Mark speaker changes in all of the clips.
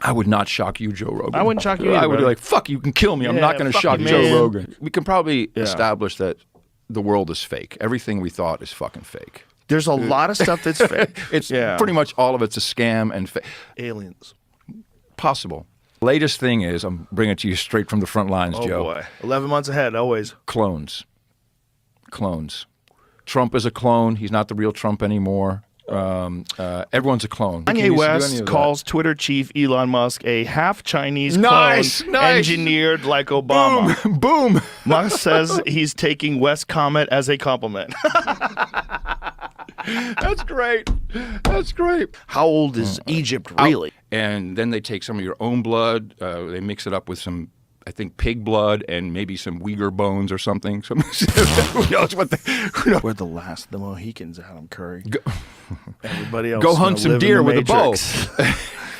Speaker 1: I would not shock you, Joe Rogan.
Speaker 2: I wouldn't shock you either,
Speaker 1: I would be
Speaker 2: brother.
Speaker 1: like, fuck you, can kill me. I'm not going to shock
Speaker 2: you,
Speaker 1: Joe
Speaker 2: man.
Speaker 1: Rogan. We can probably establish that the world is fake. Everything we thought is fucking fake.
Speaker 2: There's a lot of stuff that's fake.
Speaker 1: It's pretty much all of it's a scam and
Speaker 2: aliens.
Speaker 1: Possible. Latest thing is, I'm bringing it to you straight from the front lines, Joe.
Speaker 2: Oh boy, 11 months ahead, always.
Speaker 1: Clones. Trump is a clone. He's not the real Trump anymore. Everyone's a clone.
Speaker 2: Kanye West calls Twitter chief Elon Musk a half-Chinese clone engineered like Obama.
Speaker 1: Boom.
Speaker 2: Musk says he's taking West's comment as a compliment.
Speaker 1: That's great. That's great.
Speaker 2: How old is Egypt, really?
Speaker 1: And then they take some of your own blood. They mix it up with some, I think, pig blood and maybe some Uyghur bones or something. Who knows what
Speaker 2: We're the last of the Mohicans, Adam Curry. Everybody else
Speaker 1: go hunt some deer with a bow.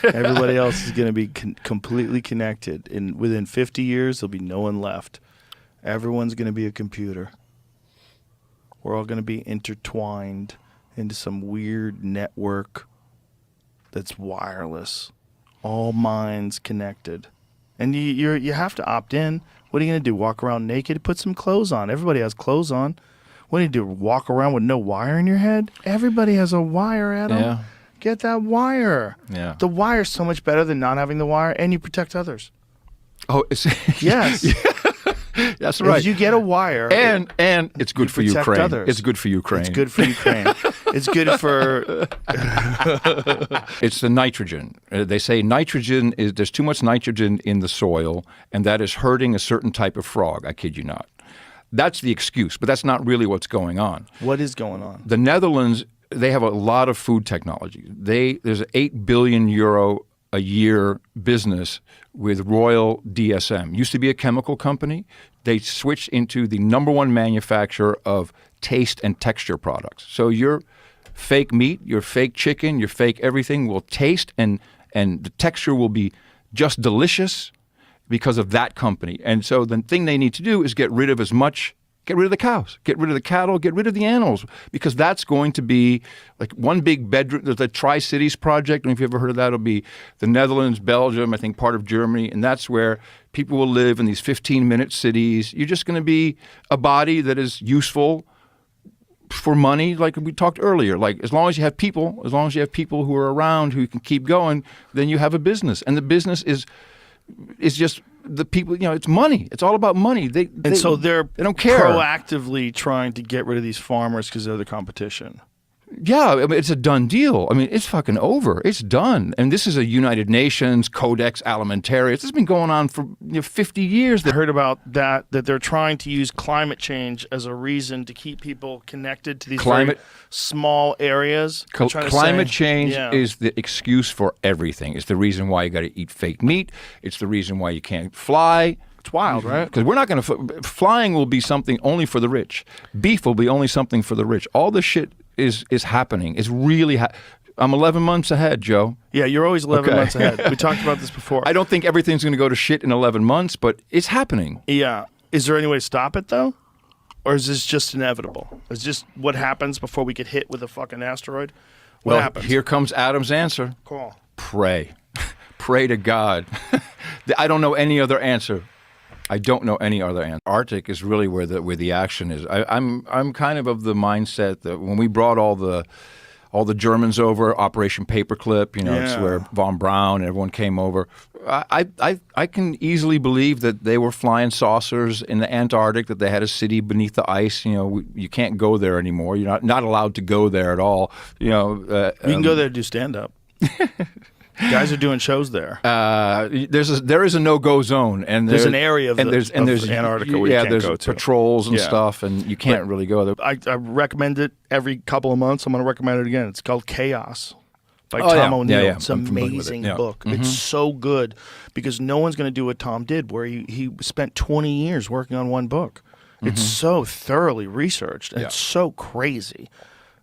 Speaker 2: Everybody else is going to be completely connected. Within 50 years, there'll be no one left. Everyone's going to be a computer. We're all going to be intertwined into some weird network that's wireless. All minds connected. And you have to opt in. What are you going to do, walk around naked? Put some clothes on. Everybody has clothes on. What do you do, walk around with no wire in your head? Everybody has a wire, Adam.
Speaker 1: Yeah.
Speaker 2: Get that wire.
Speaker 1: Yeah.
Speaker 2: The wire's so much better than not having the wire, and you protect others.
Speaker 1: Oh,
Speaker 2: yes.
Speaker 1: That's right.
Speaker 2: If you get a wire.
Speaker 1: And it's good for Ukraine.
Speaker 2: Others.
Speaker 1: It's good for Ukraine.
Speaker 2: It's good for Ukraine. It's good for...
Speaker 1: It's the nitrogen. They say nitrogen is, there's too much nitrogen in the soil, and that is hurting a certain type of frog. I kid you not. That's the excuse, but that's not really what's going on.
Speaker 2: What is going on?
Speaker 1: The Netherlands, they have a lot of food technology. There's an €8 billion a year business with Royal DSM. Used to be a chemical company. They switched into the #1 manufacturer of taste and texture products. So your fake meat, your fake chicken, your fake everything will taste and the texture will be just delicious because of that company. And so the thing they need to do is get rid of the cows, get rid of the cattle, get rid of the animals, because that's going to be like one big bedroom. There's the Tri-Cities project. I don't know if you've ever heard of that. It'll be the Netherlands, Belgium, I think part of Germany, and that's where people will live in these 15-minute cities. You're just going to be a body that is useful for money, like we talked earlier. Like as long as you have people who are around who can keep going, then you have a business, and the business is just the people. It's money. It's all about money. They don't care.
Speaker 2: Proactively trying to get rid of these farmers because they're the competition.
Speaker 1: Yeah, I mean, it's a done deal. I mean, it's fucking over. It's done. And this is a United Nations Codex Alimentarius. This has been going on for 50 years.
Speaker 2: I heard about that they're trying to use climate change as a reason to keep people connected to these very small areas.
Speaker 1: Climate change is the excuse for everything. It's the reason why you got to eat fake meat. It's the reason why you can't fly.
Speaker 2: It's wild, right?
Speaker 1: Because we're not going to... Flying will be something only for the rich. Beef will be only something for the rich. All this shit is happening. It's really... I'm 11 months ahead, Joe.
Speaker 2: Yeah, you're always 11 months ahead. We talked about this before.
Speaker 1: I don't think everything's going to go to shit in 11 months, but it's happening.
Speaker 2: Yeah. Is there any way to stop it, though? Or is this just inevitable? Is this what happens before we get hit with a fucking asteroid? What happens?
Speaker 1: Here comes Adam's answer.
Speaker 2: Cool.
Speaker 1: Pray. Pray to God. I don't know any other answer. I don't know any other answer. Arctic is really where the action is. I'm kind of the mindset that when we brought all the Germans over, Operation Paperclip, it's where von Braun and everyone came over. I can easily believe that they were flying saucers in the Antarctic, that they had a city beneath the ice. You can't go there anymore. You're not allowed to go there at all. You
Speaker 2: can go there to do stand-up. Guys are doing shows there.
Speaker 1: There is a no-go zone, and
Speaker 2: there's an area of there's Antarctica where you can't go to.
Speaker 1: There's patrols and stuff, and you can't really go there.
Speaker 2: I recommend it every couple of months. I'm going to recommend it again. It's called Chaos by Tom O'Neill.
Speaker 1: Yeah.
Speaker 2: It's an amazing book. Mm-hmm. It's so good because no one's going to do what Tom did, where he spent 20 years working on one book. Mm-hmm. It's so thoroughly researched, and it's so crazy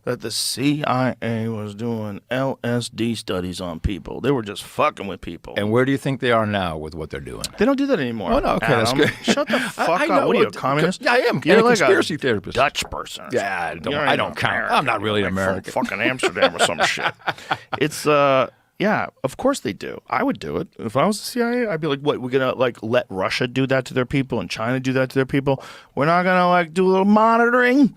Speaker 2: that the CIA was doing LSD studies on people. They were just fucking with people.
Speaker 1: And where do you think they are now with what they're doing?
Speaker 2: They don't do that anymore.
Speaker 1: Oh, no, okay, that's good.
Speaker 2: Shut the fuck up. What are you, a communist?
Speaker 1: Yeah, I am.
Speaker 2: You're
Speaker 1: like
Speaker 2: a
Speaker 1: conspiracy therapist.
Speaker 2: Dutch person.
Speaker 1: Yeah, I don't count. I'm not really an American.
Speaker 2: Fucking Amsterdam or some shit. It's Yeah, of course they do. I would do it. If I was the CIA, I'd be like, what, we're going to like let Russia do that to their people and China do that to their people? We're not going to like do a little monitoring?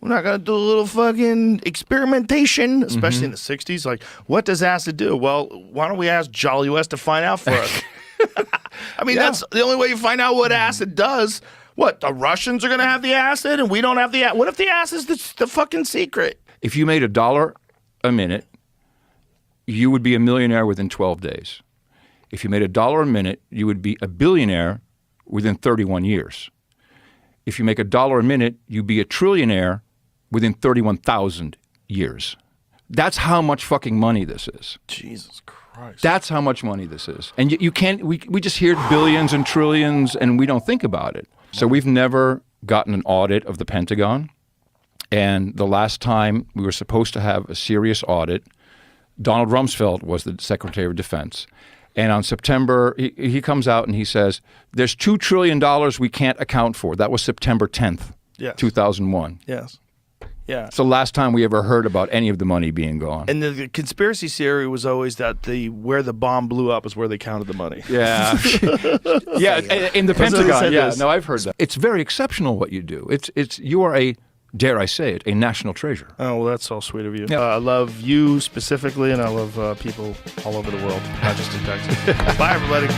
Speaker 2: We're not going to do a little fucking experimentation, especially in the 60s? Like, what does acid do? Well, why don't we ask Jolly West to find out for us? I mean, that's the only way you find out what acid does. What, the Russians are going to have the acid and we don't have the acid? What if the acid's the fucking secret?
Speaker 1: If you made $1 a minute, you would be a millionaire within 12 days. If you made $1 a minute, you would be a billionaire within 31 years. If you make $1 a minute, you'd be a trillionaire within 31,000 years. That's how much fucking money this is.
Speaker 2: Jesus Christ.
Speaker 1: That's how much money this is. And you can't, we just hear billions and trillions and we don't think about it. So we've never gotten an audit of the Pentagon. And the last time we were supposed to have a serious audit, Donald Rumsfeld was the Secretary of Defense. And on September, he comes out and he says, there's $2 trillion we can't account for. That was September 10th, 2001.
Speaker 2: Yes. Yeah.
Speaker 1: It's the last time we ever heard about any of the money being gone.
Speaker 2: And the conspiracy theory was always that where the bomb blew up is where they counted the money.
Speaker 1: Yeah. Yeah, in the Pentagon. Yeah,
Speaker 2: this.
Speaker 1: no, I've heard that. It's very exceptional what you do. You are a, dare I say it, a national treasure.
Speaker 2: Oh, well, that's all sweet of you.
Speaker 1: Yeah.
Speaker 2: I love you specifically, and I love people all over the world, not just in Texas. Bye, everybody.